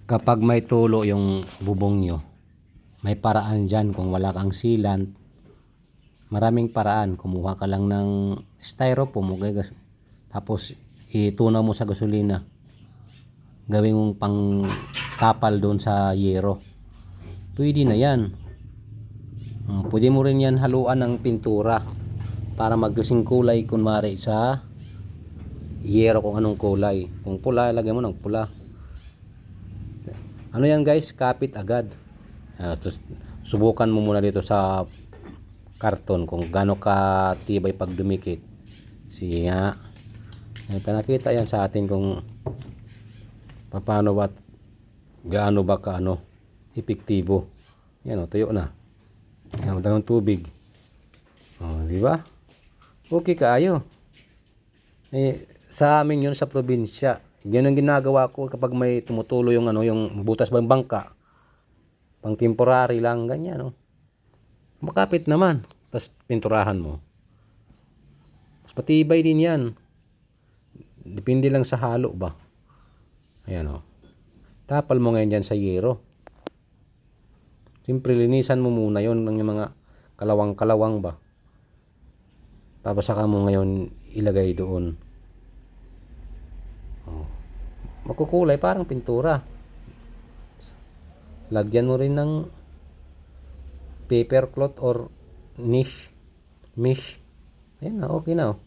Kapag may tulo yung bubong nyo, may paraan dyan. Kung wala kang sealant, maraming paraan. Kumuha ka lang ng styrofoam, okay? Tapos itunaw mo sa gasolina, gawin mong pang tapal doon sa yero, pwede na yan. Pwede mo rin yan haluan ng pintura para magkasing kulay, kunwari sa yero, kung anong kulay. Kung pula, lagyan mo ng pula. Ano yan guys, kapit agad. Tapos subukan mo muna dito sa karton kung gaano ka tibay pag dumikit. Sige nga, pinakita yan sa atin kung paano ba, gaano ba ka epektibo. Yan, tuyo na. Yan, ng tubig. Di ba? Okay kaayo. Sa amin yun sa probinsya. Yan ang ginagawa ko kapag may tumutulo yung yung butas bang bangka. Pang temporary lang, ganyan, makapit naman. Tapos pinturahan mo. Mas patibay din yan. Depende lang sa halo ba. Ayan, tapal mo ngayon dyan sa yero. Siyempre linisan mo muna yon ng mga kalawang-kalawang ba. Tapos saka mo ngayon ilagay doon. Makukulay parang pintura. Lagyan mo rin ng paper cloth or mesh. Ayan na, okay na.